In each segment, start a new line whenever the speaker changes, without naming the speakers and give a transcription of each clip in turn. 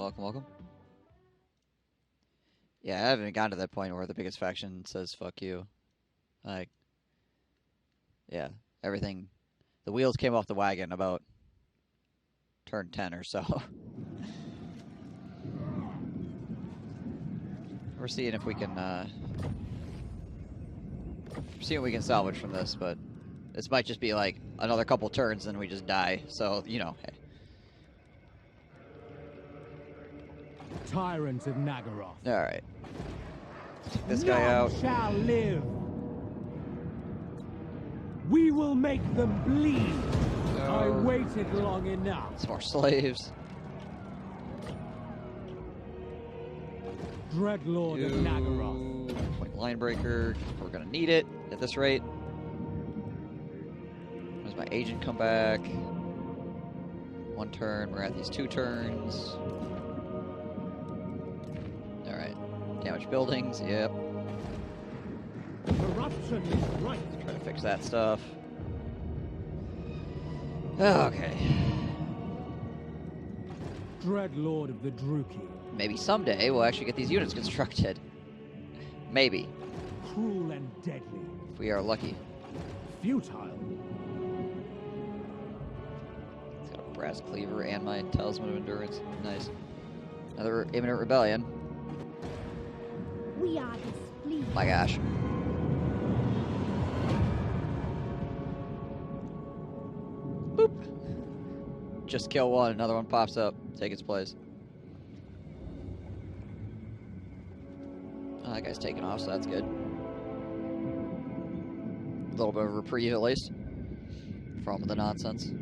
welcome, welcome. Yeah, I haven't gotten to that point where the biggest faction says fuck you. Like, yeah, everything. The wheels came off the wagon about turn 10 or so. We're seeing if we can, see what we can salvage from this, but this might just be like another couple turns and we just die. So, you know, hey.
Tyrants of Nagaroth.
All right. Take this guy out.
Shall live. We will make them bleed. I waited long enough.
Some more slaves.
Dreadlord of Nagaroth.
Point line breaker. We're gonna need it at this rate. Does my agent come back? One turn. We're at these 2 turns. All right. Damage buildings. Yep.
Corruption is right.
Try to fix that stuff. Okay.
Dreadlord of the Druki.
Maybe someday we'll actually get these units constructed. Maybe.
Cruel and deadly.
If we are lucky.
Futile.
It's got a brass cleaver and my talisman of endurance. Nice. Another imminent rebellion.
We are displeased.
My gosh. Boop. Just kill one, another one pops up. Take its place. Oh, that guy's taking off, so that's good. A little bit of a reprieve, at least, from the nonsense.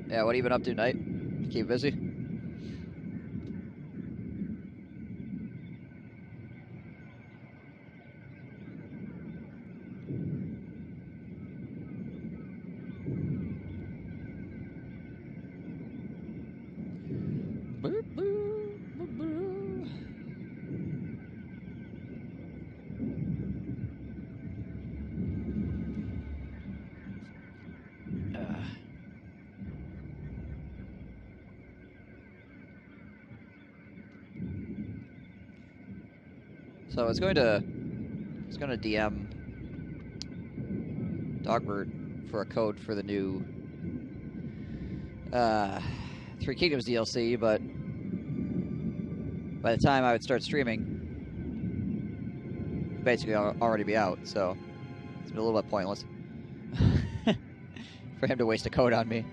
Yeah, what have you been up to, Knight? Keep busy? So it's going to DM Dogbert for a code for the new Three Kingdoms DLC, but by the time I would start streaming, it'd basically already be out, so it's a little bit pointless for him to waste a code on me.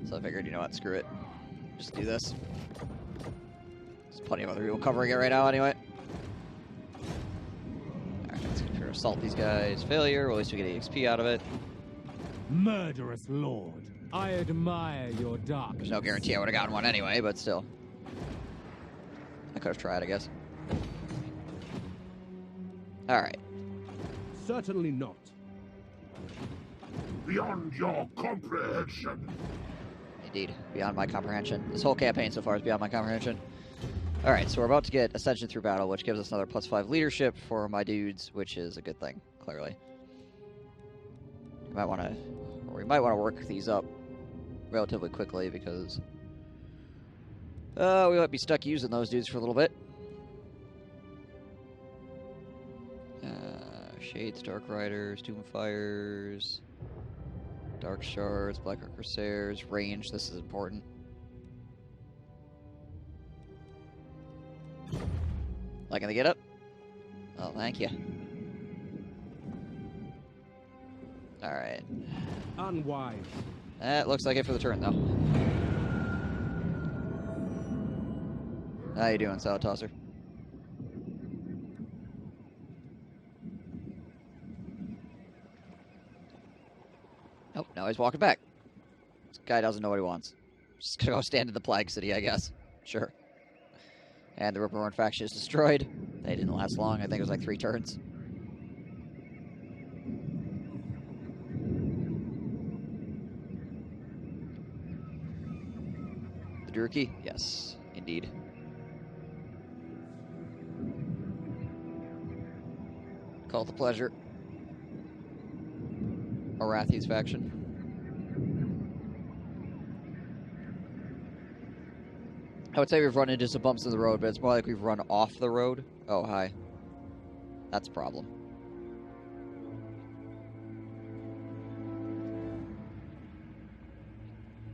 So I figured, you know what, screw it. Just do this. There's plenty of other people covering it right now anyway. Alright, let's try to assault these guys. Failure, well, at least we get EXP out of it.
Murderous Lord, I admire your dark.
There's no guarantee I would have gotten one anyway, but still. I could have tried, I guess. Alright.
Certainly not.
Beyond your comprehension.
Indeed, beyond my comprehension. This whole campaign so far is beyond my comprehension. Alright, so we're about to get Ascension through battle, which gives us another +5 leadership for my dudes, which is a good thing, clearly. We might want to work these up relatively quickly because we might be stuck using those dudes for a little bit. Shades, Dark Riders, Doomfires, Dark Shards, Black Corsairs, range, this is important. Liking the get up? Oh, thank you. Alright.
Unwise.
That looks like it for the turn, though. How you doing, Salad Tosser? Oh, now he's walking back. This guy doesn't know what he wants. Just gonna go stand in the Plague City, I guess. Sure. And the Ripperhorn faction is destroyed. They didn't last long. I think it was like 3 turns. Durkee? Yes, indeed. Cult of Pleasure. Arathi's faction. I would say we've run into some bumps in the road, but it's more like we've run off the road. Oh, hi. That's a problem.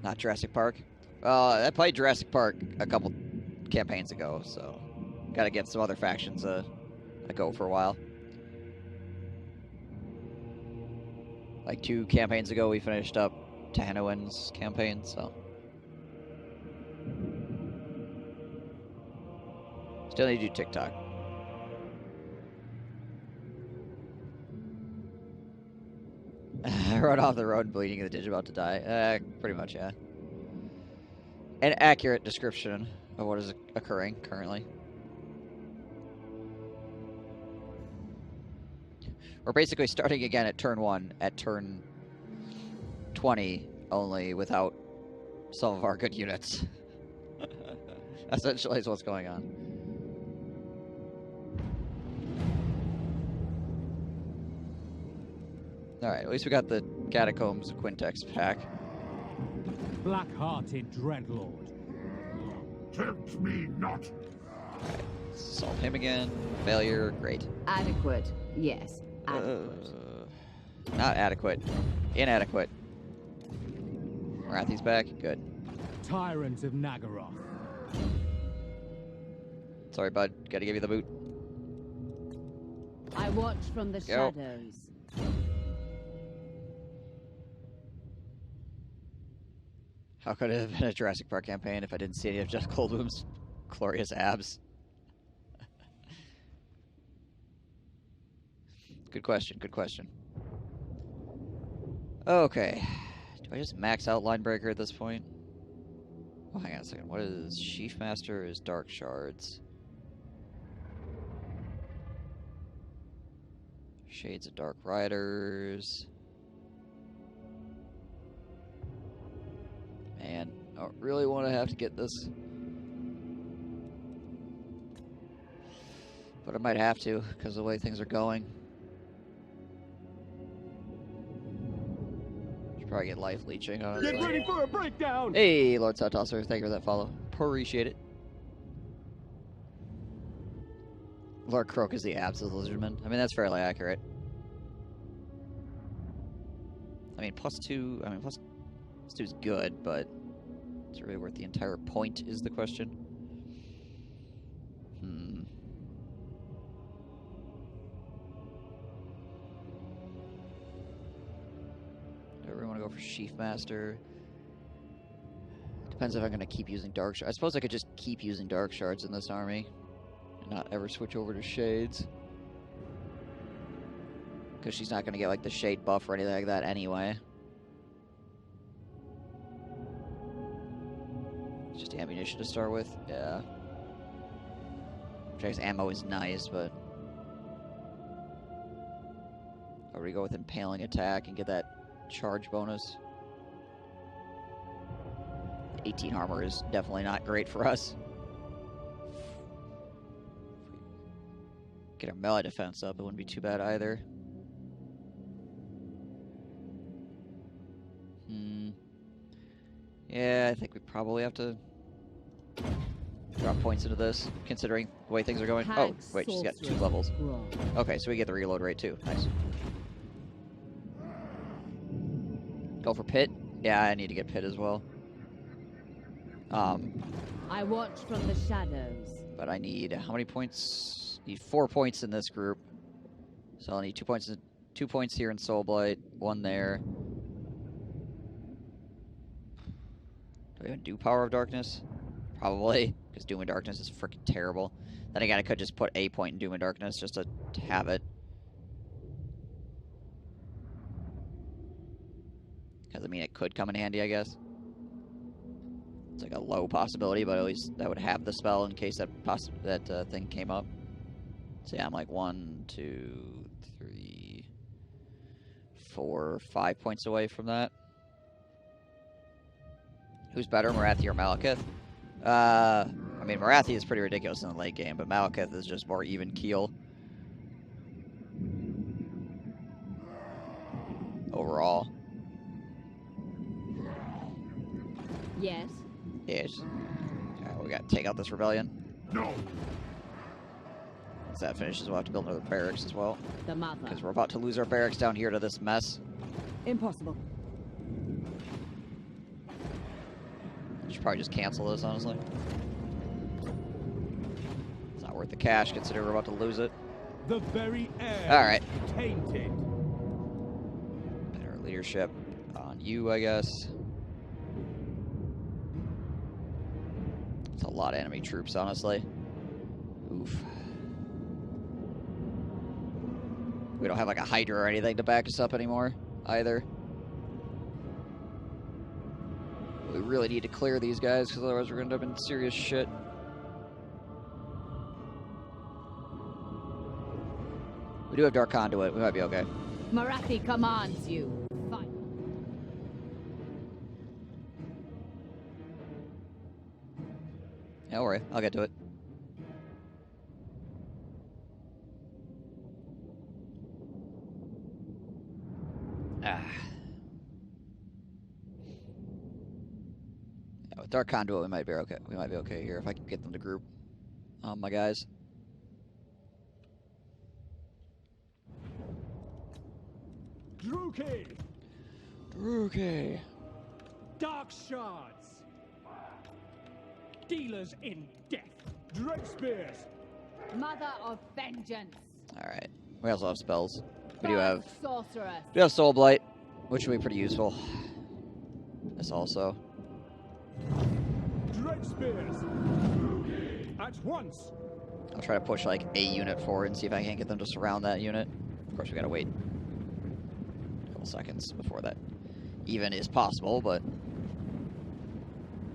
Not Jurassic Park. I played Jurassic Park a couple campaigns ago, so gotta get some other factions a go for a while. Like 2 campaigns ago, we finished up Tahanoan's campaign, so. Still need to do TikTok. Run off the road, bleeding in the ditch, about to die. Pretty much, yeah. An accurate description of what is occurring currently. We're basically starting again at turn 1, at turn 20, only without some of our good units. Essentially is what's going on. Alright, at least we got the Catacombs Quintex pack.
Black-hearted Dreadlord.
Tempt me not.
Alright, assault him again. Failure, great.
Adequate, yes. Adequate.
Not adequate. Inadequate. Arathi's back, good.
Tyrant of Nagaroth.
Sorry, bud. Gotta give you the boot.
I watch from the shadows.
How could it have been a Jurassic Park campaign if I didn't see any of Jeff Goldblum's glorious abs? Good question, good question. Okay. Do I just max out Linebreaker at this point? Oh, hang on a second. What is Sheaf Master is Dark Shards. Shades of Dark Riders. Man, I don't really want to have to get this. But I might have to, because of the way things are going. Should probably get life leeching, honestly.
Get ready for a breakdown!
Hey, Lord Soutosser, thank you for that follow. Appreciate it. Lord Croak is the abs of the Lizardman. I mean, that's fairly accurate. I mean, +2, plus 2 is good, but is it really worth the entire point is the question. Do I really want to go for Sheaf Master? Depends if I'm going to keep using Dark Shards. I suppose I could just keep using Dark Shards in this army and not ever switch over to Shades. Because she's not going to get, like, the Shade buff or anything like that anyway. It's just ammunition to start with. Yeah. Which I guess ammo is nice, but... Or we go with Impaling Attack and get that charge bonus. 18 armor is definitely not great for us. Get our melee defense up, it wouldn't be too bad either. Yeah, I think we probably have to drop points into this, considering the way things are going. Oh, wait, she's got 2 levels. Okay, so we get the reload rate too. Nice. Go for Pit. Yeah, I need to get Pit as well.
I watch from the shadows.
But I need how many points? Need 4 points in this group. So I'll need 2 points. 2 points here in Soulblight. 1 there. Do I even do Power of Darkness? Probably, because Doom and Darkness is freaking terrible. Then again, I could just put a point in Doom and Darkness just to have it. Because, I mean, it could come in handy, I guess. It's like a low possibility, but at least that would have the spell in case that thing came up. So yeah, I'm like 1, 2, 3, 4, 5 points away from that. Who's better, Marathi or Malekith? I mean, Marathi is pretty ridiculous in the late game, but Malekith is just more even keel. Overall.
Yes.
Yes. Alright, we gotta take out this rebellion.
No.
Once that finishes, we'll have to build another barracks as well.
The mother.
Because we're about to lose our barracks down here to this mess.
Impossible.
Should probably just cancel this, honestly. It's not worth the cash, considering we're about to lose it.
The very air
Alright.
is tainted.
Better leadership on you, I guess. It's a lot of enemy troops, honestly. Oof. We don't have like a Hydra or anything to back us up anymore, either. We really need to clear these guys, because otherwise we're going to end up in serious shit. We do have Dark Conduit. We might be okay.
Marathi commands you. Fight.
Don't worry. I'll get to it. Ah. Yeah, with Dark Conduit, we might be okay. We might be okay here if I can get them to group. My guys.
Druki!
Okay.
Dark shards! Dealers in death! Dread spears!
Mother of vengeance.
Alright. We also have spells. We do
Dark
have
sorceress.
Soul Blight, which will be pretty useful. This also.
Dread spears! At once!
I'll try to push like a unit forward and see if I can't get them to surround that unit. Of course, we gotta wait a couple seconds before that even is possible, but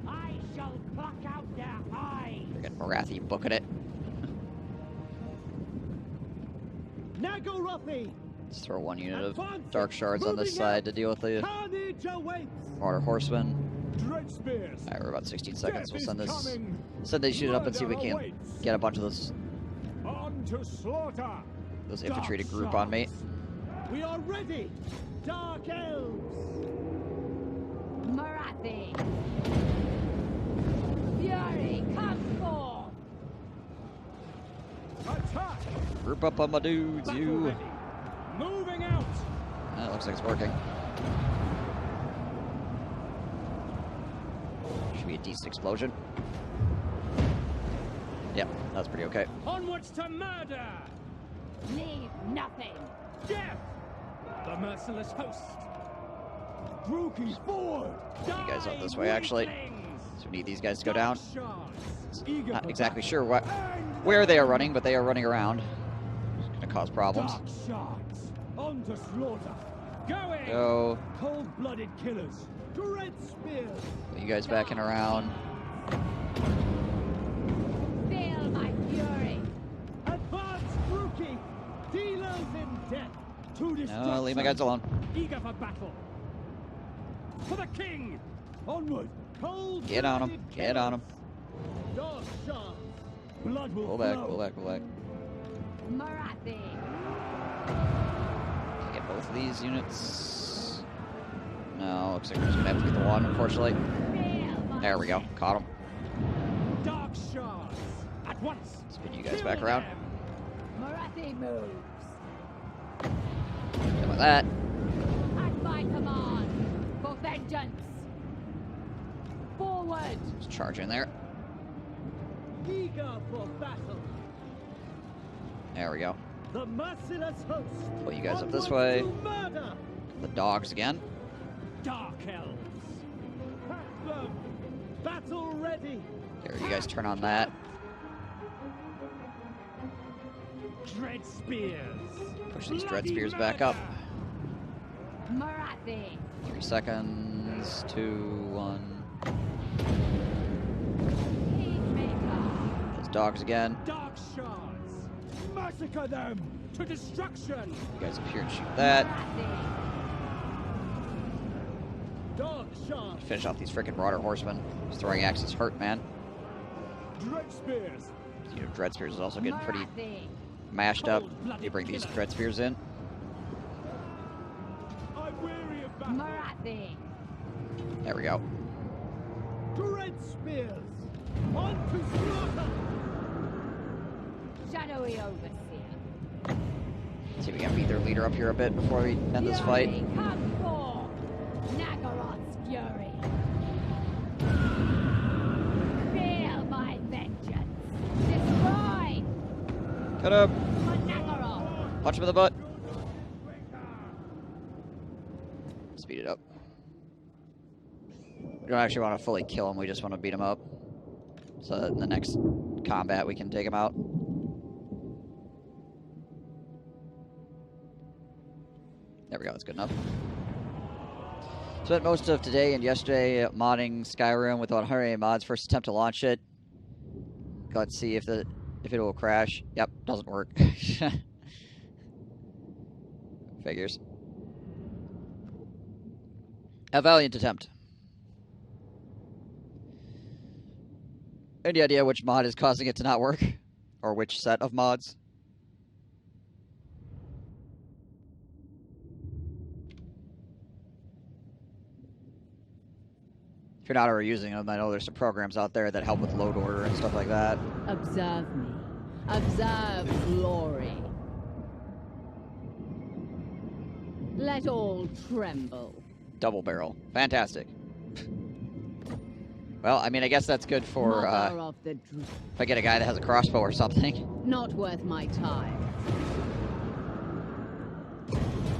I shall pluck out their eyes!
freaking Marathi booking it.
Nagarathi!
Let's throw one unit of Dark Shards on this side to deal with the
Carnage awaits!
Martyr Horsemen.
Dread spears!
Alright, we're about 16 seconds. We'll
Death is coming.
send this unit up and see if we
Murder
can
awaits.
get a bunch of those
On to slaughter!
infantry to
Dark
group on me.
shards. We are ready! Dark elves!
Marathi. Fury, come forth.
Attack!
Group up on my dudes,
Battle
you.
ready. Moving out!
It looks like it's working. Should be a decent explosion. Yep, that's pretty okay.
Onwards to murder!
Leave nothing.
Death! The merciless host! Druki forward!
You guys up this way, actually. So we need these guys to go down. Not exactly sure where they are running, but they are running around. It's gonna cause problems.
Dark shards! On to slaughter! Going!
Go.
Cold-blooded killers! Dread spears!
You guys backing around.
Feel my fury.
Advance, Druki! Dealers in death! To destruction!
No, leave my guys alone.
Eager for battle! For the king! Onward! Cold
Get on him. Get on him.
Dark shards! Blood will
Pull back,
flow.
pull back, pull back.
Marathi.
Can I get both of these units? No, looks like we're just gonna have to get the one, unfortunately.
Feel my
There we go. Caught him.
Dark shards! At once!
Spin you guys
Kill
back around.
them.
Marathi moves.
Done with that.
At my command. For vengeance. Forward.
Just charge in there.
Eager for battle!
There we go.
The merciless host!
Pull you guys up this
Onward
way.
to murder!
The dogs again.
Dark elves! Pack them! Battle ready!
There, you guys turn on that.
Dread spears!
Push these dread
Bloody
spears back up.
murder!
Marathi.
3 seconds. 2, 1.
Peacemaker.
Those dogs again.
Dark shards! Massacre them! To destruction!
You guys up here and shoot that.
Marathi.
Dark shards!
Finish off these freaking Marauder Horsemen. These throwing axes hurt, man.
Dread spears.
You know, Dread Spears is also getting pretty
Marathi.
mashed up. You bring these Dread Spears in.
I'm weary of battle.
Marathi.
There we go.
Dread spears. On to slaughter.
Shadowy overseer.
See if we can beat their leader up here a bit before we end this fight.
Fury, come forth. Nagaroth's fury. Feel my vengeance. Destroy.
Cut up.
For Nagaroth.
Punch him in the butt. Speed it up. We don't actually want to fully kill him, we just want to beat him up. So that in the next combat we can take him out. There we go, that's good enough. Spent most of today and yesterday modding Skyrim with 108 mods. First attempt to launch it. Let's see if it will crash. Yep, doesn't work. Figures. A valiant attempt. Any idea which mod is causing it to not work? Or which set of mods? If you're not already using them, I know there's some programs out there that help with load order and stuff like that.
Observe me. Observe glory. Let all tremble.
Double barrel. Fantastic. Well, I mean, I guess that's good for,
Mother of the
if I get a guy that has a crossbow or something.
Not worth my time.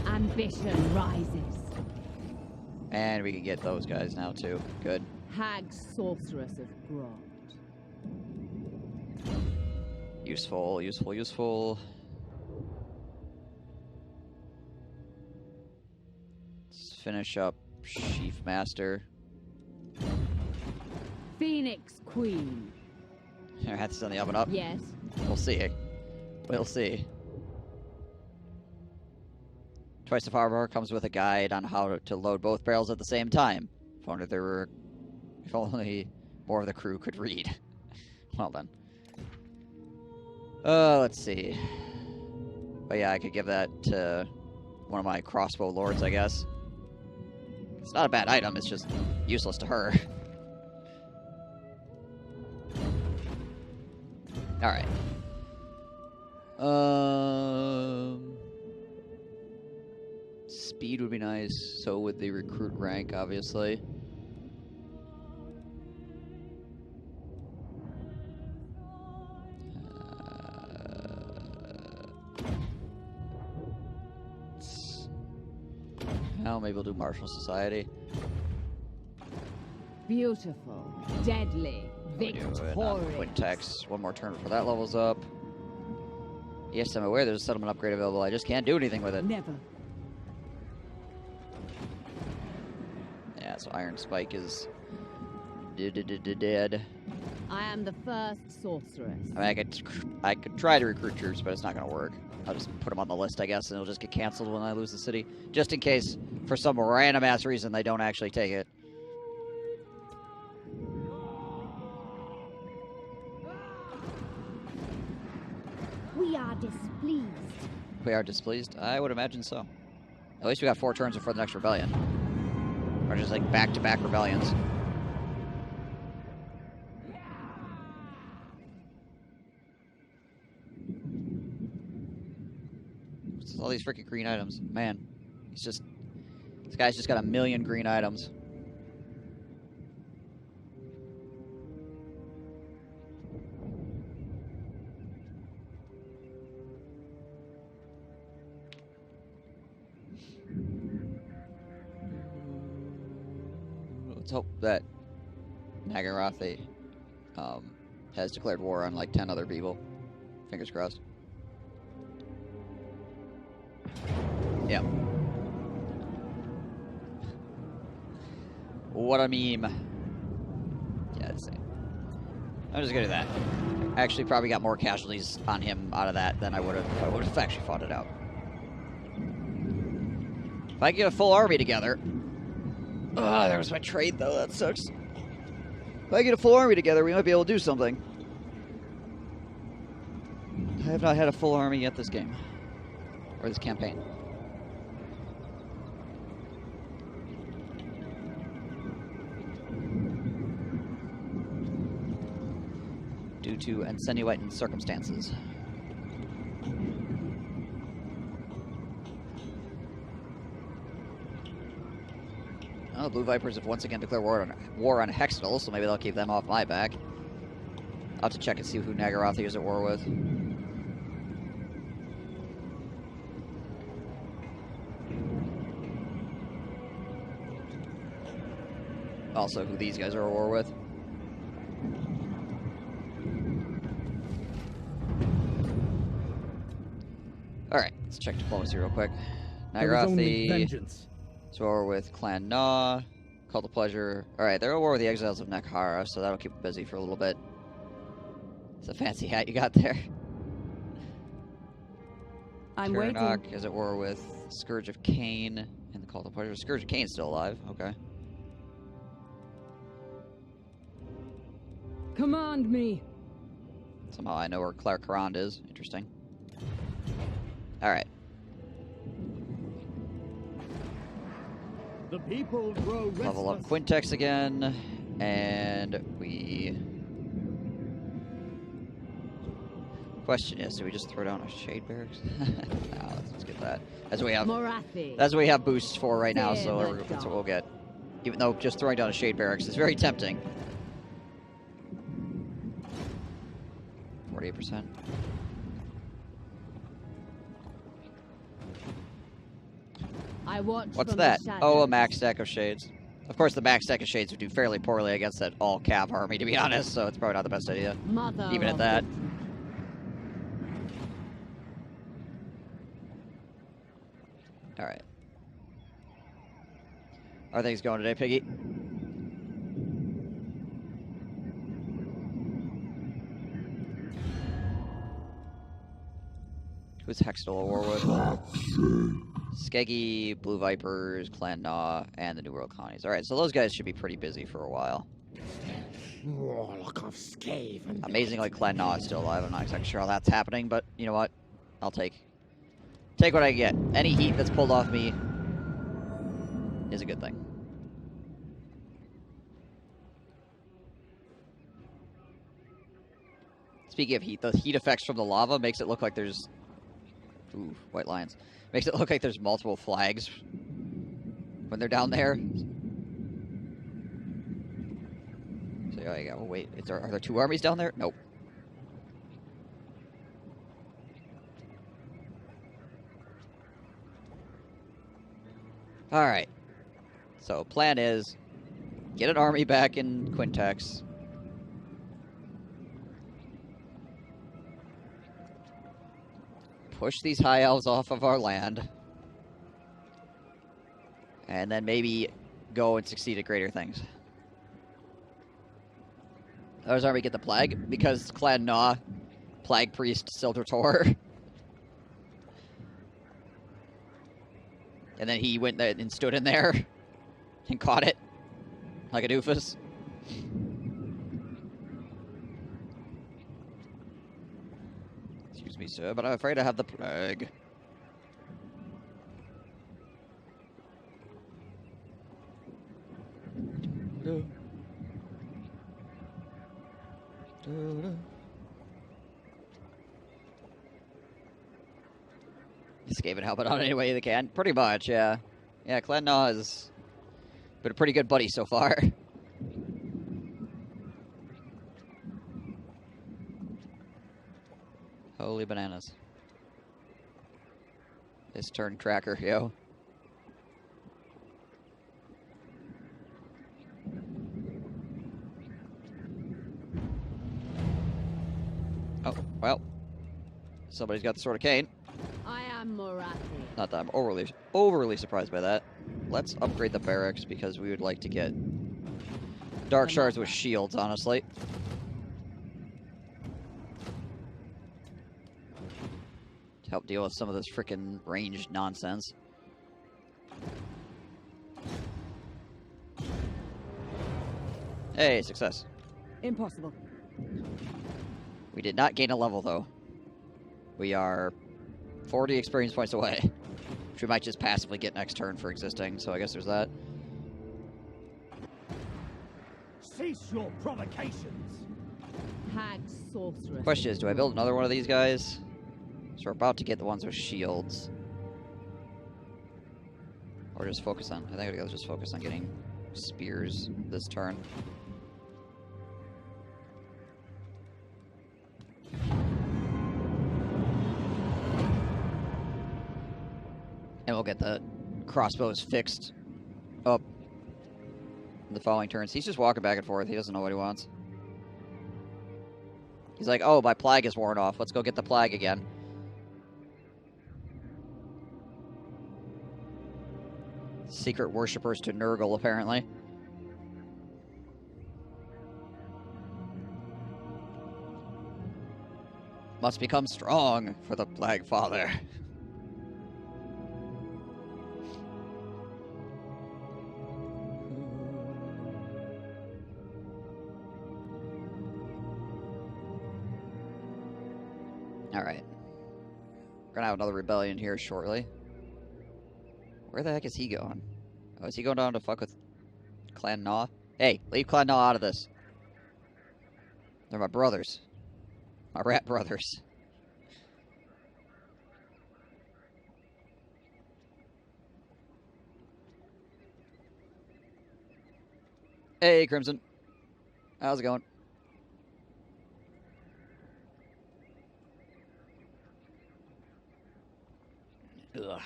Ambition rises.
And we can get those guys now, too. Good.
Hag sorceress of Grot.
Useful, useful, useful. Let's finish up Sheaf Master.
Phoenix Queen.
That's on the up and up.
Yes.
We'll see. We'll see. Twice the Farmer comes with a guide on how to load both barrels at the same time. If only more of the crew could read. Well then. Let's see. But yeah, I could give that to one of my crossbow lords, I guess. It's not a bad item, it's just useless to her. Alright. Speed would be nice, so would the recruit rank, obviously. Well, maybe we'll do Martial Society.
Beautiful. Deadly. Victorious.
Quintex. One more turn before that levels up. Yes, I'm aware there's a settlement upgrade available. I just can't do anything with it.
Never.
Yeah, so Iron Spike is dead.
I am the first sorceress.
I mean, I could try to recruit troops, but it's not going to work. I'll just put them on the list, I guess, and it'll just get canceled when I lose the city. Just in case, for some random ass reason, they don't actually take it.
We are displeased.
We are displeased? I would imagine so. At least we got 4 turns before the next rebellion. Or just like back-to-back rebellions. What's all these freaking green items? Man, this guy's just got a million green items. Let's hope that Nagaroth has declared war on like 10 other people. Fingers crossed. Yep. What a meme. Yeah, it's insane. I'm just gonna do that. I actually probably got more casualties on him out of that than I would have if I would have actually fought it out. If I can get a full army together. Oh, there was my trade though, that sucks. If I get a full army together, we might be able to do something. I have not had a full army yet this game. Or this campaign. Due to extenuating circumstances. Oh, the Blue Vipers have once again declared war on Hextall, so maybe they'll keep them off my back. I'll have to check and see who Nagarothi is at war with. Also, who these guys are at war with. Alright, let's check diplomacy real quick. Nagarothi is at war with Clan Na. Cult of Pleasure. Alright, they're at war with the Exiles of Nekhara, so that'll keep them busy for a little bit. It's a fancy hat you got there.
I'm
Taranok
waiting.
is at war with Scourge of Cain and the Cult of Pleasure. Scourge of Cain's still alive. Okay.
Command me.
Somehow I know where Claire Carand is. Interesting. Alright.
The people grow restless.
Level up Quintex again. And we... Question is, do we just throw down a Shade Barracks? No, let's get that. That's what we have.
Morathi.
That's what we have boosts for right now,
Fear
so
the
that's what
dark.
we'll get. Even though just throwing down a Shade Barracks is very tempting. 48%.
I watch
What's
from
that?
the
Oh, a
shadows.
max stack of Shades. Of course, the max stack of Shades would do fairly poorly against that all-cav army, to be honest, so it's probably not the best idea.
Mother
Even at
of
that. Alright. How are things going today, Piggy? Who's Hextall at war with? Skeggy, Blue Vipers, Clan Na, and the New World Colonies. Alright, so those guys should be pretty busy for a while.
Warlock of Skaven.
Amazingly, Clan Na is still alive. I'm not exactly sure how that's happening, but you know what? I'll take what I get. Any heat that's pulled off me is a good thing. Speaking of heat, the heat effects from the lava makes it look like there's... Ooh, white lions. Makes it look like there's multiple flags when they're down there. So, oh, yeah, well, wait. Are there two armies down there? Nope. Alright. So, plan is get an army back in Quintex. Push these high elves off of our land. And then maybe go and succeed at greater things. Ours army get the plague because Clan Na, Plague Priest, Sildar Tor. And then he went and stood in there and caught it like a doofus. Excuse me, sir, but I'm afraid I have the plague. Skaven helping out any way they can. Pretty much, yeah. Yeah, Clan Na has been a pretty good buddy so far. Holy bananas. This turn tracker, yo. Oh, well. Somebody's got the Sword of Cain.
I am Morathi.
Not that I'm overly surprised by that. Let's upgrade the barracks because we would like to get Dark Shards with shields, honestly. To help deal with some of this frickin' ranged nonsense. Hey, success.
Impossible.
We did not gain a level, though. We are 40 experience points away, which we might just passively get next turn for existing, so I guess there's that.
Cease your provocations.
Hag sorceress.
Question is, do I build another one of these guys? So we're about to get the ones with shields. Or just focus on... I think I'll just focus on getting spears this turn. And we'll get the crossbows fixed up in the following turns. He's just walking back and forth. He doesn't know what he wants. He's like, oh, my plague is worn off. Let's go get the plague again. Secret worshippers to Nurgle, apparently. Must become strong for the Plague Father. Alright. We're gonna have another rebellion here shortly. Where the heck is he going? Oh, is he going down to fuck with Clan Gnaw? Hey, leave Clan Gnaw out of this. They're my brothers. My rat brothers. Hey, Crimson. How's it going? Ugh.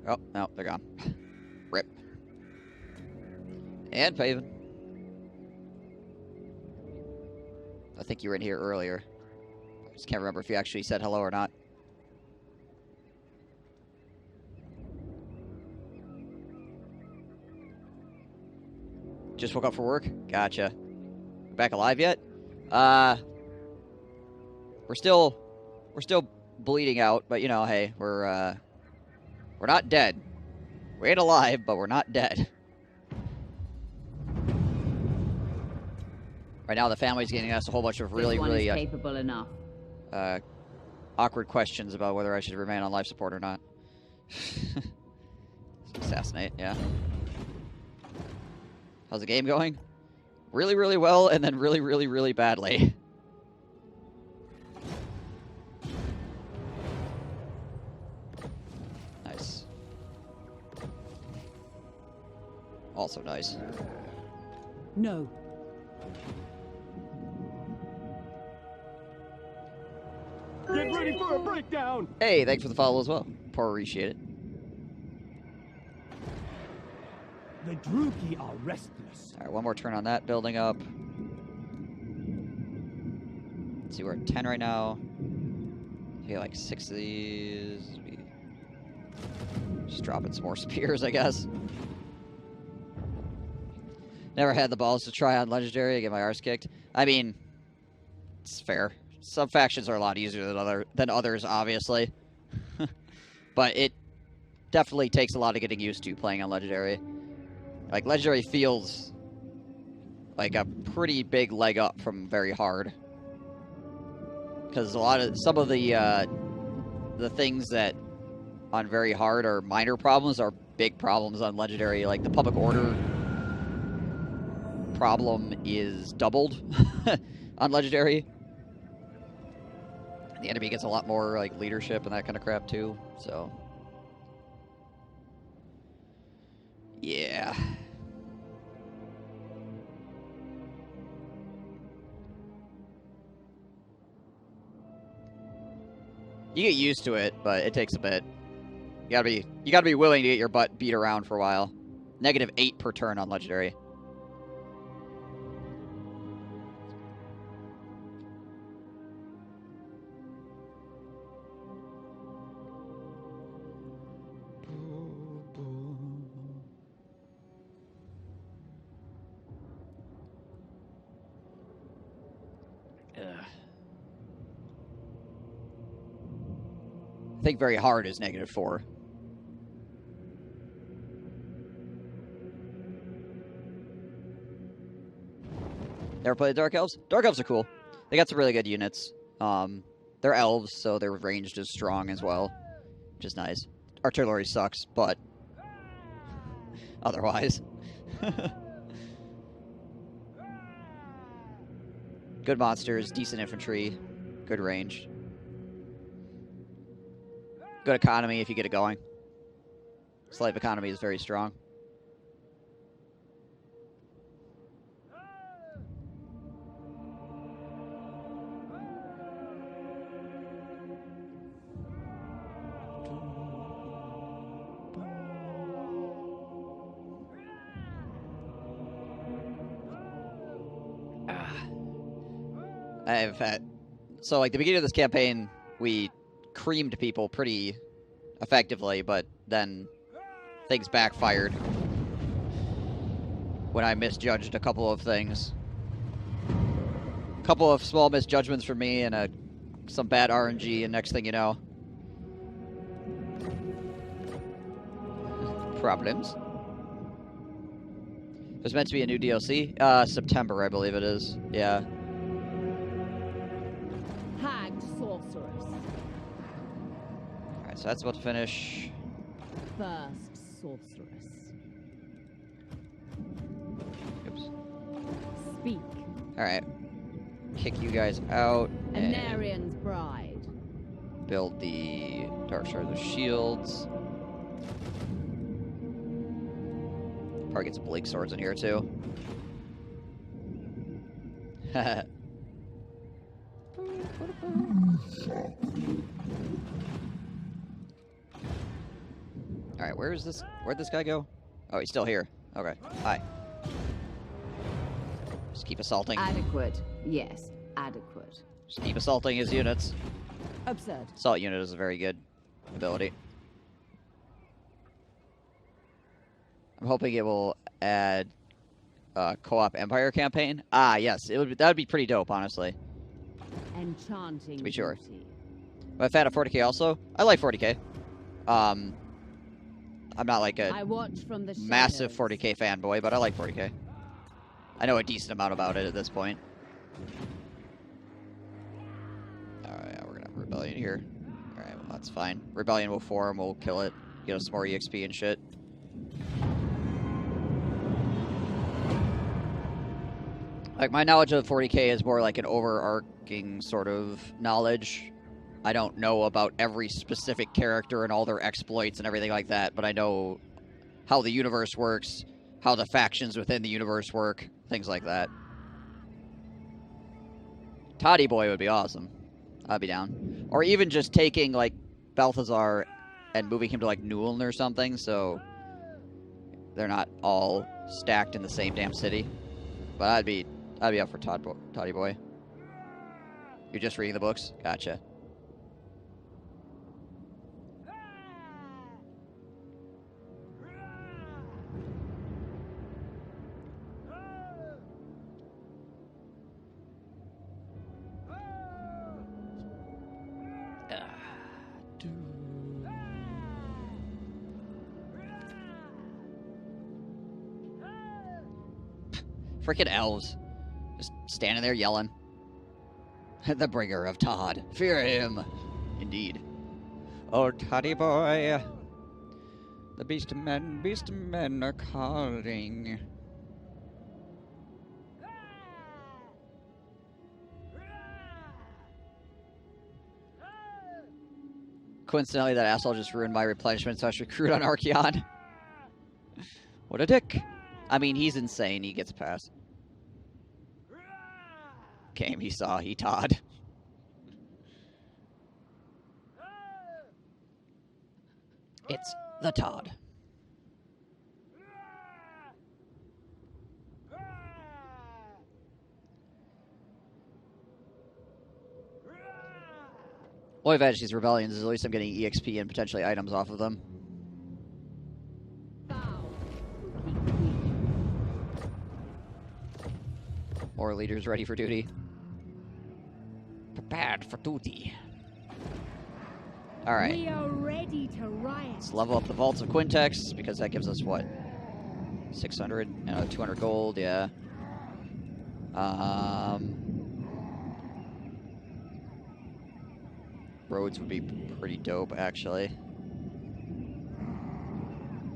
Oh, no, they're gone. Rip. And Paven. I think you were in here earlier. I just can't remember if you actually said hello or not. Just woke up for work? Gotcha. Back alive yet? We're still bleeding out, but you know, hey, we're not dead. We ain't alive, but we're not dead. Right now, the family's getting asked a whole bunch of really
capable enough.
awkward questions about whether I should remain on life support or not. Assassinate, yeah. How's the game going? Really, really well, and then really, really, really badly. Nice. Also nice.
No.
Get ready for a breakdown!
Hey, thanks for the follow as well. Appreciate it.
The Drugi are restless.
Alright, one more turn on that, building up. Let's see, we're at 10 right now. Okay, like 6 of these. Just dropping some more spears, I guess. Never had the balls to try on Legendary, get my arse kicked. I mean, it's fair. Some factions are a lot easier than others, obviously. But it definitely takes a lot of getting used to playing on Legendary. Like, Legendary feels like a pretty big leg up from very hard. Because some of the things that on very hard are minor problems are big problems on Legendary. Like, the public order problem is doubled on Legendary. The enemy gets a lot more, like, leadership and that kind of crap, too, so... yeah. You get used to it, but it takes a bit. You gotta be willing to get your butt beat around for a while. -8 per turn on Legendary. I think very hard is -4. Never played Dark Elves? Dark Elves are cool. They got some really good units. They're elves, so their ranged is strong as well, which is nice. Artillery sucks, but otherwise. Good monsters, decent infantry, good range. Good economy if you get it going. Slave economy is very strong. I've had, so like the beginning of this campaign, we creamed people pretty effectively, but then things backfired when I misjudged a couple of things. A couple of small misjudgments from me and some bad RNG, and next thing you know, problems. There's meant to be a new DLC. September, I believe it is. Yeah.
Sorceress.
Alright, so that's about to finish.
First sorceress.
Oops.
Speak.
Alright. Kick you guys out.
Anarian's bride.
Build the Dark Shards of Shields. Probably get some Blake Swords in here too. Alright, where'd this guy go? Oh, he's still here. Okay. Hi. Just keep assaulting.
Adequate. Yes, adequate.
Just keep assaulting his units.
Absurd.
Assault unit is a very good ability. I'm hoping it will add co-op Empire campaign. Ah, yes. That would be pretty dope, honestly.
Enchanting.
To be sure.
beauty.
I'm a fan of 40k also. I like 40k. I'm not like
I
a
watch from the
massive
shadows.
40k fanboy, but I like 40k. I know a decent amount about it at this point. Alright, we're gonna have Rebellion here. Alright, well, that's fine. Rebellion will form, we'll kill it. Get us more EXP and shit. Like, my knowledge of 40k is more like an overarching sort of knowledge. I don't know about every specific character and all their exploits and everything like that, but I know how the universe works, how the factions within the universe work, things like that. Toddy Boy would be awesome. I'd be down. Or even just taking, like, Balthazar and moving him to, like, Nuln or something, so they're not all stacked in the same damn city. But I'd be up for Toddy Boy. You're just reading the books? Gotcha. Freaking elves. Just standing there yelling. The bringer of Todd. Fear him. Indeed. Oh, Toddy boy. The beast of men are calling. Coincidentally, that asshole just ruined my replenishment, so I should recruit on Archeon. What a dick. I mean, he's insane. He gets a pass. Came, he saw, he Todd. It's the Todd. Only advantage these rebellions is at least I'm getting EXP and potentially items off of them. More leaders ready for duty. Prepared for duty. Alright.
We are ready to riot.
Let's level up the Vaults of Quintex, because that gives us, what? 600? 200 gold, yeah. Roads would be pretty dope, actually.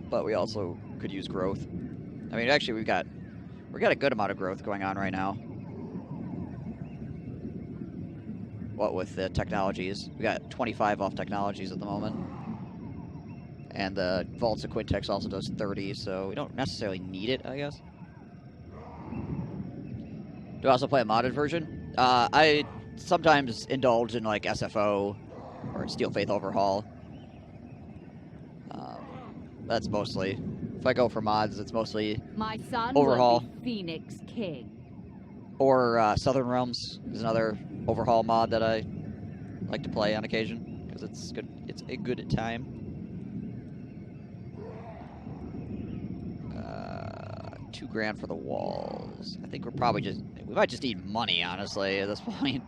But we also could use growth. I mean, actually, we got a good amount of growth going on right now. What with the technologies? We got 25 off technologies at the moment. And the Vaults of Quintex also does 30, so we don't necessarily need it, I guess. Do I also play a modded version? I sometimes indulge in, like, SFO or Steel Faith Overhaul. That's mostly... If I go for mods, it's mostly
My son
Overhaul.
will be Phoenix King.
Or Southern Realms is another overhaul mod that I like to play on occasion because it's good. It's a good time. 2 grand for the walls. I think we might just need money, honestly, at this point.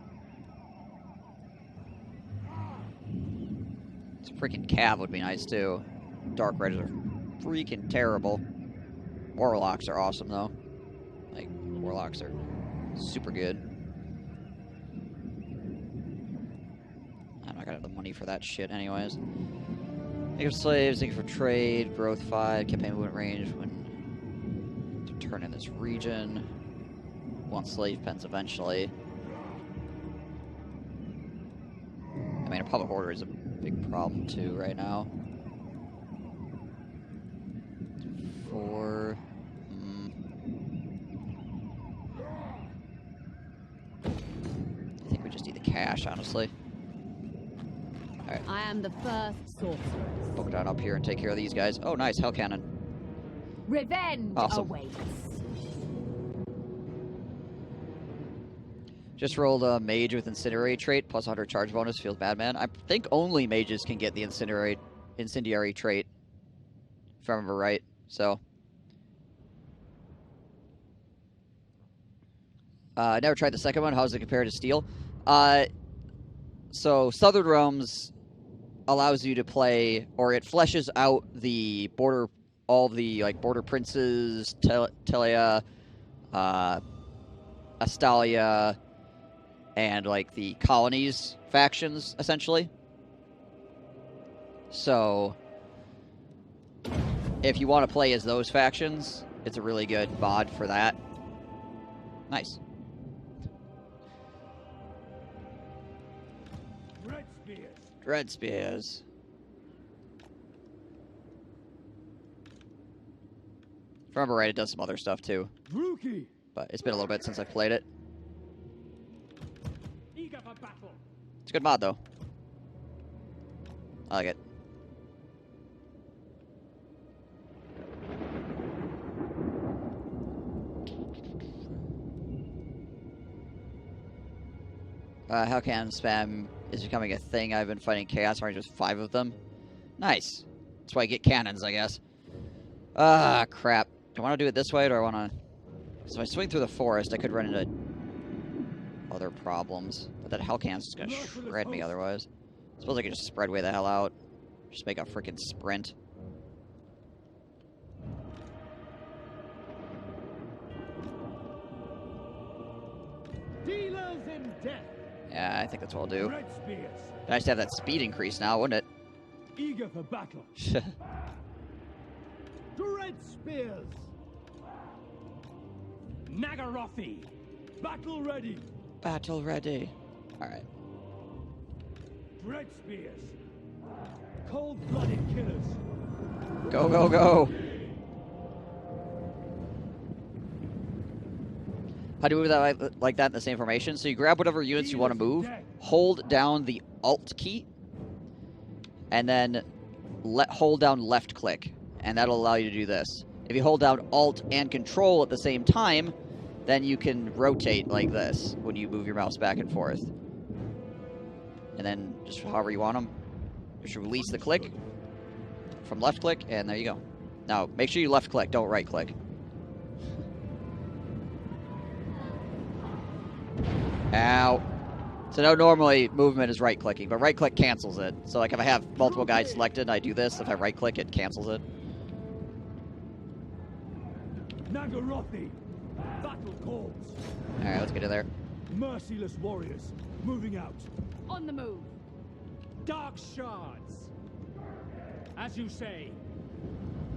Some freaking cav would be nice too. Dark Raiders are freaking terrible. Warlocks are awesome though. Like, Warlocks are super good. I'm not gonna have the money for that shit anyways. Think of slaves, think for trade, growth 5, campaign movement range when to turn in this region. Want slave pens eventually. I mean, a public order is a big problem too right now. 4. I think we just need the cash, honestly. Alright.
I am the first sorceress.
Book down up here and take care of these guys. Oh, nice. Hell cannon.
Revenge
Awesome.
awaits.
Just rolled a mage with incinerate trait plus 100 charge bonus. Feels bad, man. I think only mages can get the incendiary trait, if I remember right. So, I never tried the second one. How does it compare to steel? So Southern Realms allows you to play, or it fleshes out the border, all the like border princes, Telia, Astalia, and like the colonies factions, essentially. So if you want to play as those factions, it's a really good mod for that. Nice. Dread Spears. If I remember right, it does some other stuff too.
Rookie.
But it's been a little bit since I've played it.
Eager for battle.
It's a good mod though. I like it. How can spam is becoming a thing. I've been fighting Chaos Rangers, 5 of them. Nice. That's why I get cannons, I guess. Ah, crap. Do I want to do it this way, or do I want to... So if I swing through the forest, I could run into other problems. But that Hellcan's just going to shred me otherwise. I suppose I could just spread way the hell out. Just make a freaking sprint.
Dealers in death.
Yeah, I think that's what I'll do.
Red spears.
Nice to have that speed increase now, wouldn't
Eager for battle.
it?
Dread spears. Nagarothi. Battle ready.
Battle ready. Alright.
Dread spears. Cold-blooded killers.
Go, go, go! How do you move that like that in the same formation? So you grab whatever units you want to move, hold down the Alt key, and then hold down left click, and that'll allow you to do this. If you hold down Alt and Control at the same time, then you can rotate like this when you move your mouse back and forth. And then just however you want them, just release the click from left click, and there you go. Now, make sure you left click, don't right click. Ow. So now normally movement is right clicking, but right click cancels it. So like if I have multiple guys selected and I do this, if I right click it cancels it.
Nagarothi. Battle calls.
Alright, let's get in there.
Merciless warriors moving out.
On the move.
Dark shards. As you say,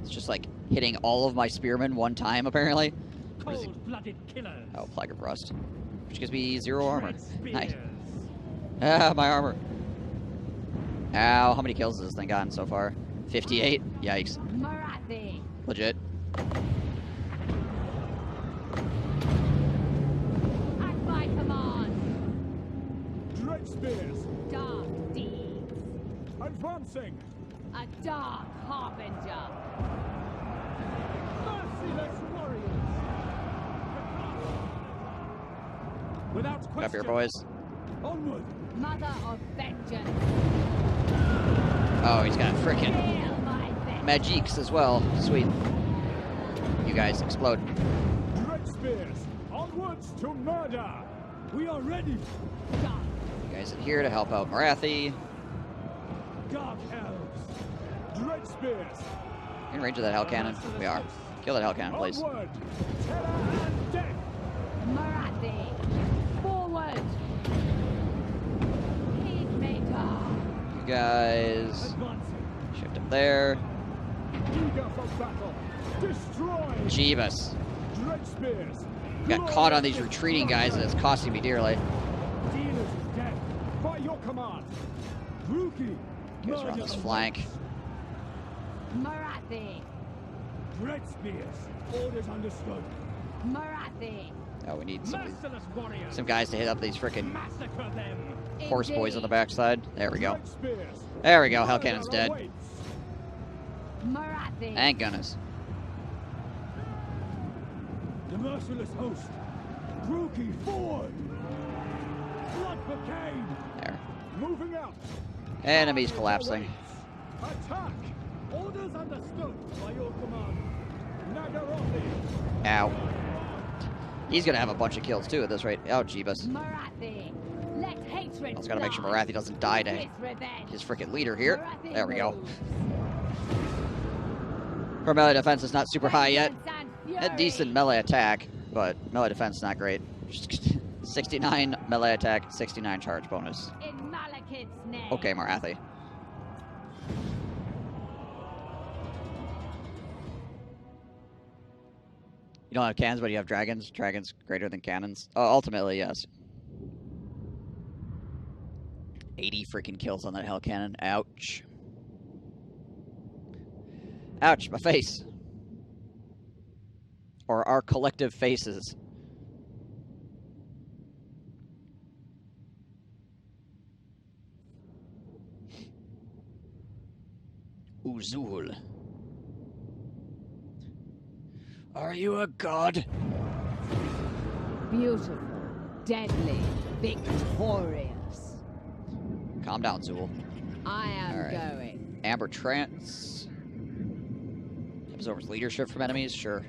It's just like hitting all of my spearmen one time, apparently. What is he-
cold-blooded killers.
Oh, Plague of Rust. Which gives me 0 armor.
Dread
Nice.
spears.
Ah, my armor. Ow, how many kills has this thing gotten so far? 58? Yikes.
Marathi.
Legit.
At my command.
Dread spears.
Dark deeds.
Advancing.
A dark harbinger.
Merciless warriors. Without
Get
question.
up here, boys.
Onward.
Mother of vengeance.
Oh, he's got frickin'
Feel my vengeance.
magiques as well. Sweet. You guys explode.
Dread spears. Onwards to murder. We are ready.
Dark.
You guys in here to help out Marathi.
Dark elves. Dread spears.
In range of that hell cannon? We are. Kill that hell cannon, please.
Onward. Terror and death.
Marathi. Forward. Peacemaker.
You guys
Advancing.
shift up there.
Eager for battle. Destroy.
Jeebus.
Dread spears.
Got caught on these retreating guys and it's costing me dearly.
Dealers of death. By your command. Rookie.
Guys are on this flank.
Marathi.
Dread spears. Orders understood.
Marathi.
Oh, we need
Merciless warriors.
some guys to hit up these frickin'
Massacre them.
horse boys on the backside. There we go.
Dread spears.
There we go. Hell cannon's
Murder
dead.
awaits.
Marathi.
Thank goodness.
The merciless host. Rookie forward. Blood for Cain.
There.
Moving out.
Enemies
Target
collapsing.
awaits. Attack. Orders understood by your command. Nagarothi.
Ow. He's gonna have a bunch of kills too at this rate. Oh, Jeebus.
Marathi. Let hatred.
I just gotta make sure
fly.
Marathi doesn't die to
With revenge.
his frickin' leader here.
Marathi
There we go.
moves.
Her melee defense is not super high yet.
Vengeance and
Had
fury.
decent melee attack, but melee defense not great. 69 melee attack, 69 charge bonus.
In Malekith's name.
Okay, Marathi. You don't have cannons, but you have dragons. Dragons greater than cannons. Oh, ultimately, yes. 80 freaking kills on that hell cannon. Ouch. Ouch, my face. Or our collective faces. Uzul. Are you a god?
Beautiful, deadly, victorious.
Calm down, Zool.
I am
All right.
going.
Amber Trance. Absorbs leadership from enemies, sure.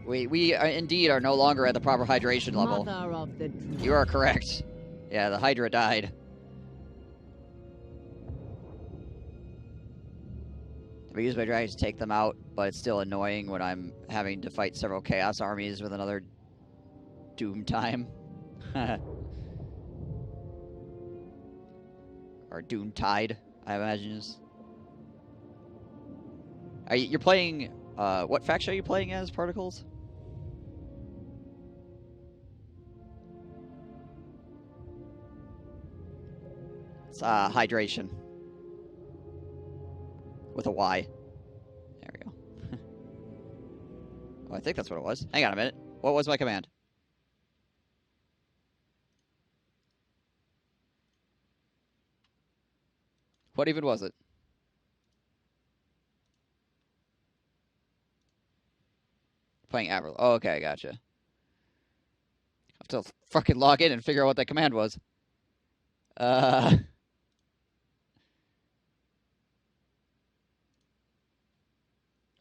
We indeed are no longer at the proper hydration level.
Mother of the
You are correct. Yeah, the Hydra died. I use my dragons to take them out, but it's still annoying when I'm having to fight several Chaos armies with another Doom time. Or Doom Tide, I imagine is. You're playing, what faction are you playing as, Particles? It's, Hydration. With a Y. There we go. Oh, I think that's what it was. Hang on a minute. What was my command? What even was it? Playing Avril. Oh, okay, gotcha. I have to fucking log in and figure out what that command was.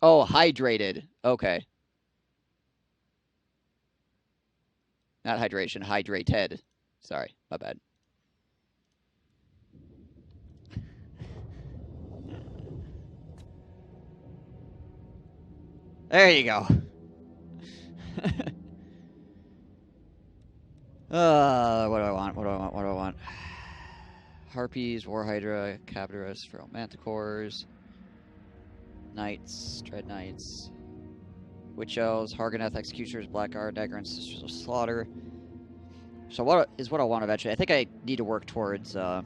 Oh, hydrated. Okay. Not hydration, hydrated. Sorry, my bad. There you go. What do I want? What do I want? What do I want? Harpies, War Hydra, Captorus, Feral Manticores, Knights, Dread Knights, Witch Elves, Hargoneth, Executioners, Blackguard, Dagger, and Sisters of Slaughter. So what I want eventually? I think I need to work towards, I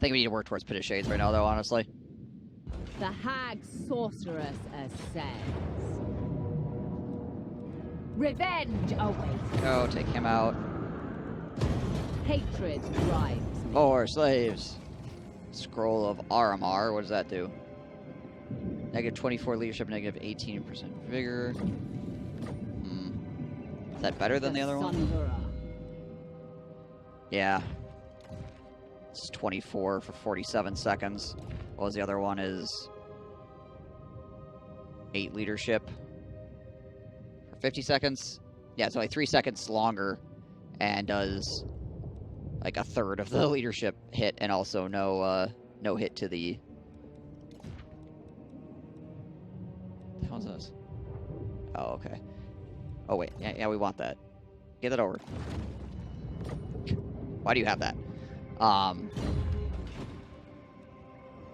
think we need to work towards Pit of Shades right now, though, honestly.
The Hag Sorceress ascends. Revenge awaits.
Go, take him out.
Hatred drives me.
More slaves. Scroll of Aramar. What does that do? Negative 24 leadership, negative 18% vigor. Is that better than the other one?
Sunderer.
Yeah. It's 24 for 47 seconds. What was the other one? Is 8 leadership for 50 seconds. Yeah, it's only 3 seconds longer and does like a third of the leadership hit, and also no hit to the. What the hell is this? Oh, okay. Oh wait, yeah, we want that. Get that over. Why do you have that?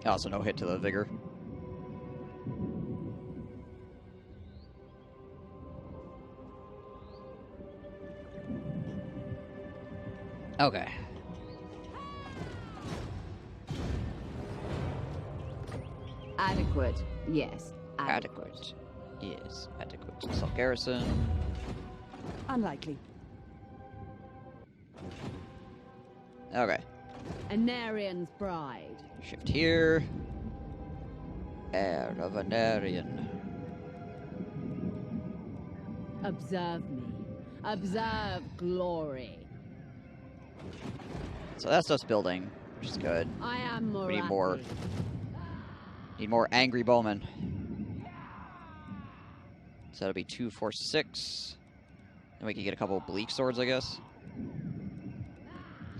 Also no hit to the vigor. Okay.
Adequate. Yes.
Adequate. Yes, adequate. Self-garrison.
Unlikely.
Okay.
Anarian's bride.
Shift here. Heir of Anarian.
Observe me. Observe glory.
So that's us building, which is good.
I am Morathi.
We need more angry bowmen. So that'll be 2, 4, 6. Then we can get a couple bleak swords, I guess.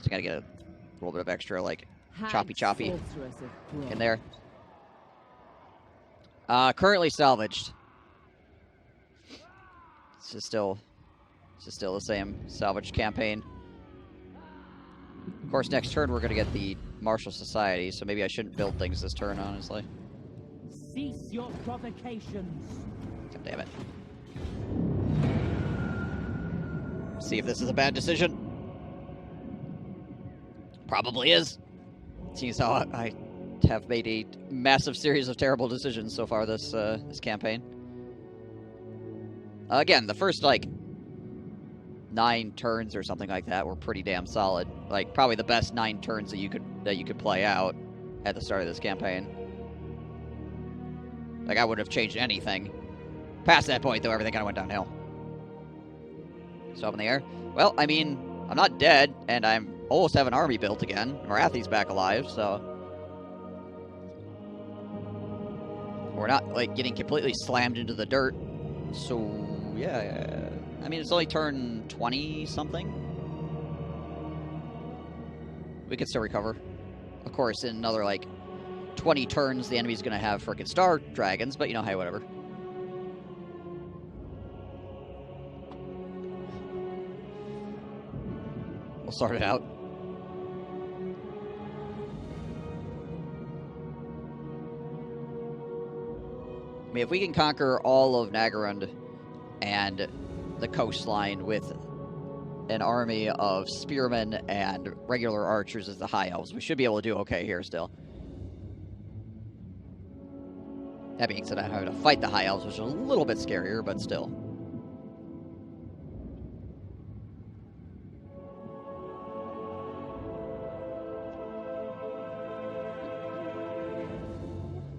So gotta get a little bit of extra, like, choppy in there. Currently salvaged. This is still the same salvaged campaign. Of course, next turn we're gonna get the Martial Society, so maybe I shouldn't build things this turn, honestly.
Cease your provocations.
God damn it. See if this is a bad decision. Probably is. Seeing how I have made a massive series of terrible decisions so far this campaign. Again, the first, like, 9 turns or something like that were pretty damn solid. Like, probably the best 9 turns that you could play out at the start of this campaign. Like, I wouldn't have changed anything. Past that point, though, everything kind of went downhill. So up in the air. Well, I mean, I'm not dead, and I'm almost have an army built again. Morathi's back alive, so we're not, like, getting completely slammed into the dirt. So, yeah. I mean, it's only turn 20-something. We can still recover. Of course, in another, like, 20 turns, the enemy's gonna have frickin' star dragons, but, you know, hey, whatever. We'll sort it out. I mean, if we can conquer all of Nagarund and the coastline with an army of spearmen and regular archers as the high elves, we should be able to do okay here still. That being said, I'm having to fight the high elves, which is a little bit scarier, but still.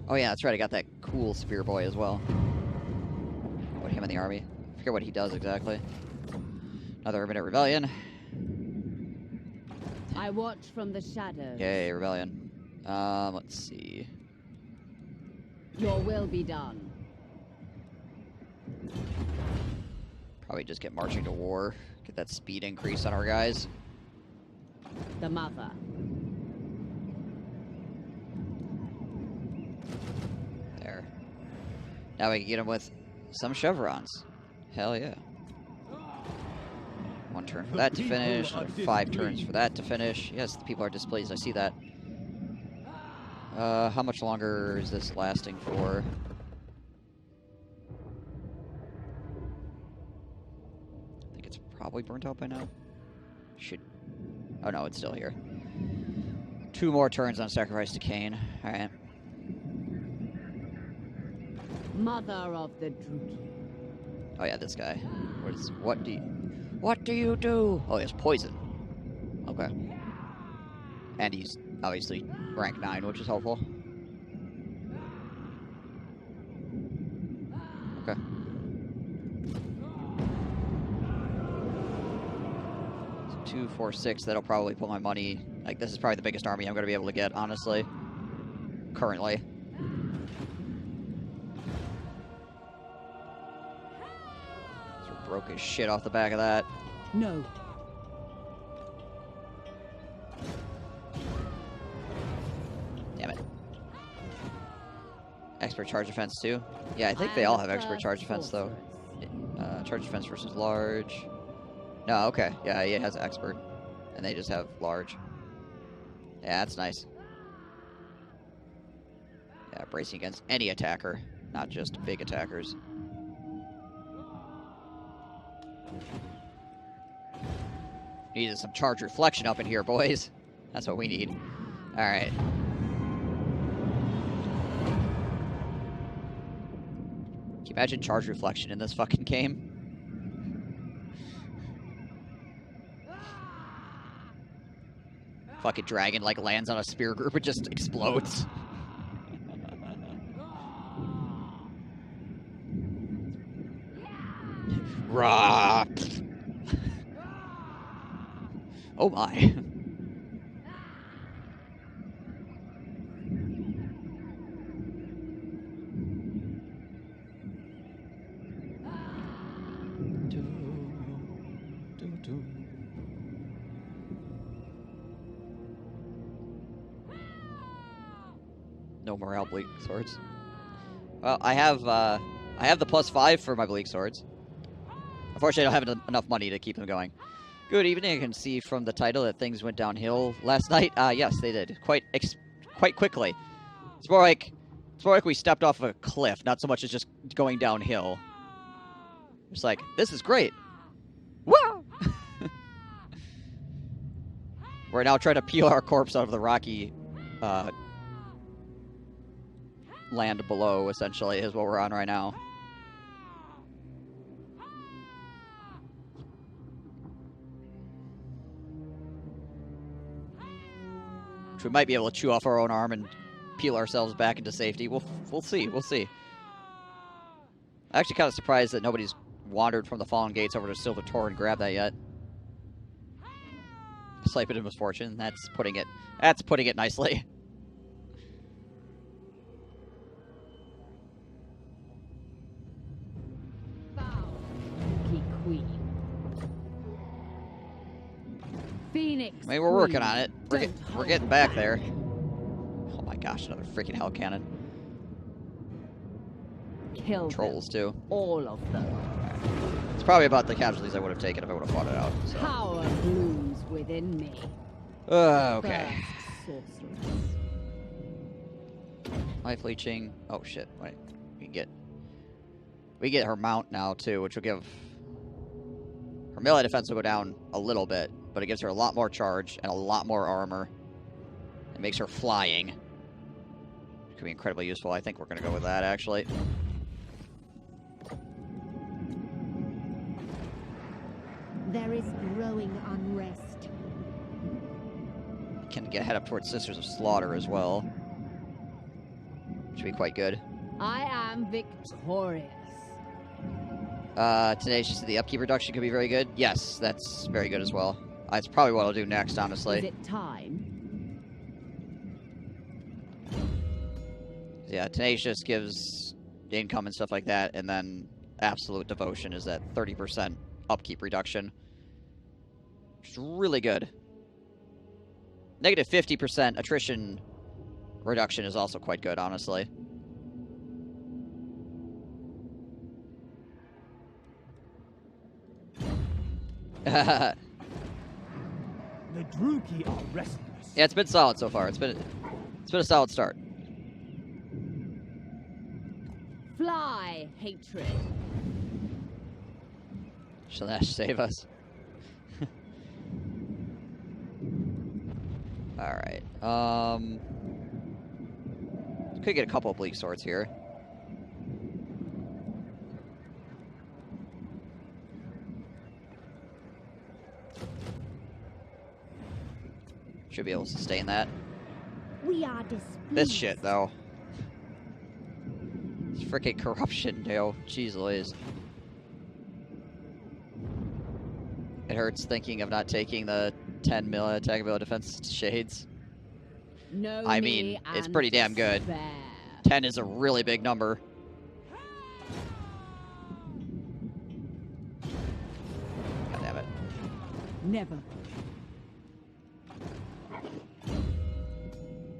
Oh yeah, that's right, I got that cool spear boy as well. Put him in the army. I forget what he does exactly. Another Urbanite Rebellion.
I watch from the shadows.
Yay, Rebellion. Let's see.
Your will be done.
Probably just get marching to war. Get that speed increase on our guys.
The mother.
There. Now we can get him with some chevrons. Hell yeah. 1 turn for that to finish, another 5 turns for that to finish. Yes, the people are displeased, I see that. How much longer is this lasting for? I think it's probably burnt out by now. Should... Oh no, it's still here. 2 more turns on Sacrifice to Cain. Alright.
Mother of the Druki.
Oh yeah, this guy. What do you do? Oh, he has poison. Okay. And he's obviously rank 9, which is helpful. Okay. So 2, 4, 6, that'll probably pull my money. Like, this is probably the biggest army I'm going to be able to get, honestly. Currently. Broke his shit off the back of that.
No.
Damn it. Expert charge defense too? Yeah, I think they all have expert charge defense though. Charge defense versus large. No, okay. Yeah, he has expert. And they just have large. Yeah, that's nice. Yeah, bracing against any attacker, not just big attackers. Needed some charge reflection up in here, boys. That's what we need. Alright. Can you imagine charge reflection in this fucking game? Fucking dragon, like, lands on a spear group, it just explodes. Rah! Oh my. No morale bleak swords. Well, I have the +5 for my bleak swords. Unfortunately, I don't have enough money to keep them going. Good evening. I can see from the title that things went downhill last night. Yes, they did. Quite quickly. It's more like we stepped off of a cliff, not so much as just going downhill. It's like, this is great. Woo! We're now trying to peel our corpse out of the rocky land below, essentially, is what we're on right now. Which we might be able to chew off our own arm and peel ourselves back into safety. We'll see. We'll see. I'm actually kind of surprised that nobody's wandered from the Fallen Gates over to Silver Tor and grabbed that yet. Slight bit of misfortune. That's putting it nicely.
Phoenix.
I mean, we're working on it. We're getting back there. Oh my gosh, another freaking hell cannon.
Kill
trolls too.
All of them.
It's probably about the casualties I would have taken if I would have fought it out. So.
Power blooms within me.
Okay.
Sorceress.
Life leeching. Oh shit! Wait, we get her mount now too, which will give her melee defense will go down a little bit, but it gives her a lot more charge and a lot more armor. It makes her flying. It could be incredibly useful. I think we're gonna go with that actually.
There is growing unrest.
Can head up towards Sisters of Slaughter as well. Should be quite good.
I am victorious.
Tenacious, the upkeep reduction could be very good. Yes, that's very good as well. That's probably what I'll do next, honestly.
Is it time?
Yeah, Tenacious gives income and stuff like that, and then Absolute Devotion is that 30% upkeep reduction. Which is really good. Negative 50% attrition reduction is also quite good, honestly.
The Druki are restless.
Yeah, it's been solid so far. It's been a solid start.
Fly, hatred.
Shall Ash save us? Alright. Could get a couple of bleak swords here. Should be able to sustain that.
We are displeased.
This shit, though. It's freaking corruption, yo. Jeez Louise. It hurts thinking of not taking the 10 mil attack ability defense shades.
No,
I mean, it's pretty damn good. 10 is a really big number. God damn it.
Never.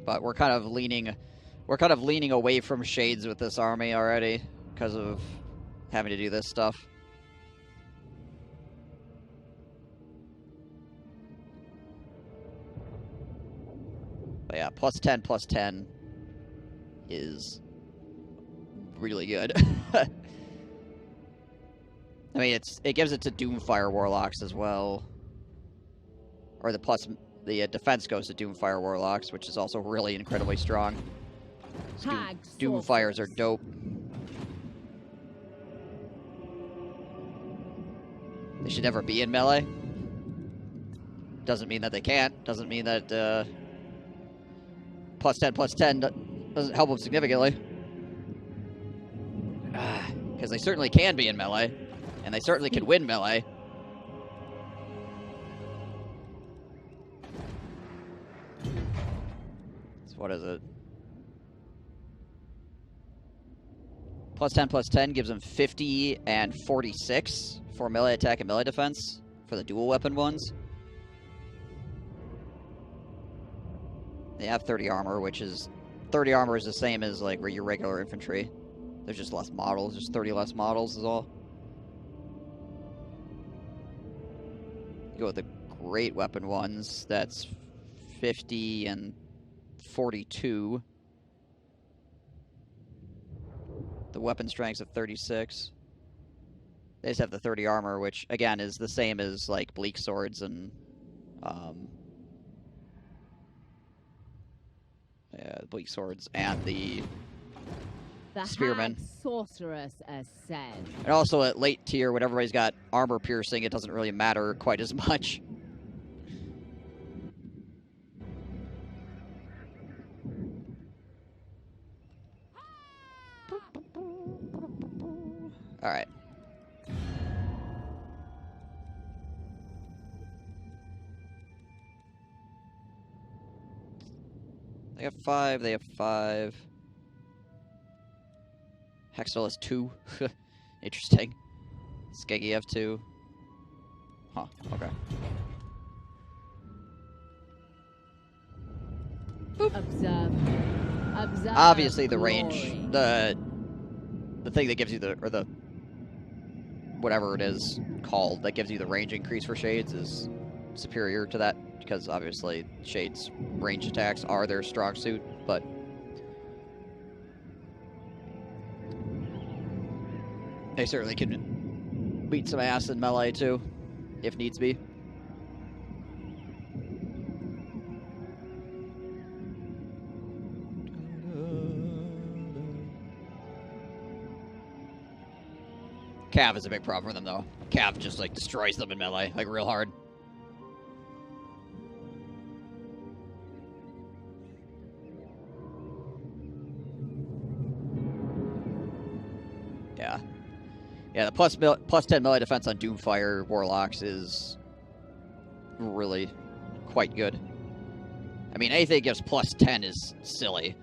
But we're kind of leaning away from shades with this army already because of having to do this stuff. But yeah, +10/+10 is really good. I mean, it gives it to Doomfire Warlocks as well. Or the defense goes to Doomfire Warlocks, which is also really incredibly strong. Doomfires are dope. They should never be in melee. Doesn't mean that they can't. Doesn't mean that +10/+10 doesn't help them significantly. Because they certainly can be in melee, and they certainly can win melee. So what is it? +10/+10 gives them 50 and 46 for melee attack and melee defense for the dual weapon ones. They have 30 armor, which is 30 armor is the same as like your regular infantry. There's just less models. There's 30 less models is all. Go with the great weapon ones. That's 50 and 42. The weapon strengths of 36. They just have the 30 armor, which again is the same as like bleak swords and bleak swords and the spearmen.
Hag sorceress ascend.
And also at late tier, when everybody's got armor piercing, it doesn't really matter quite as much. All right. They have 5, they have 5. Hextall has 2. Interesting. Skeggy have 2. Huh, okay.
Observe.
Obviously the
glory.
range, the thing that gives you the whatever it is called, that gives you the range increase for shades is superior to that, because obviously shades range attacks are their strong suit, but they certainly can beat some ass in melee too, if needs be. Cav is a big problem for them, though. Cav just, like, destroys them in melee, like, real hard. Yeah. Yeah, the plus 10 melee defense on Doomfire Warlocks is really quite good. I mean, anything that gives plus 10 is silly.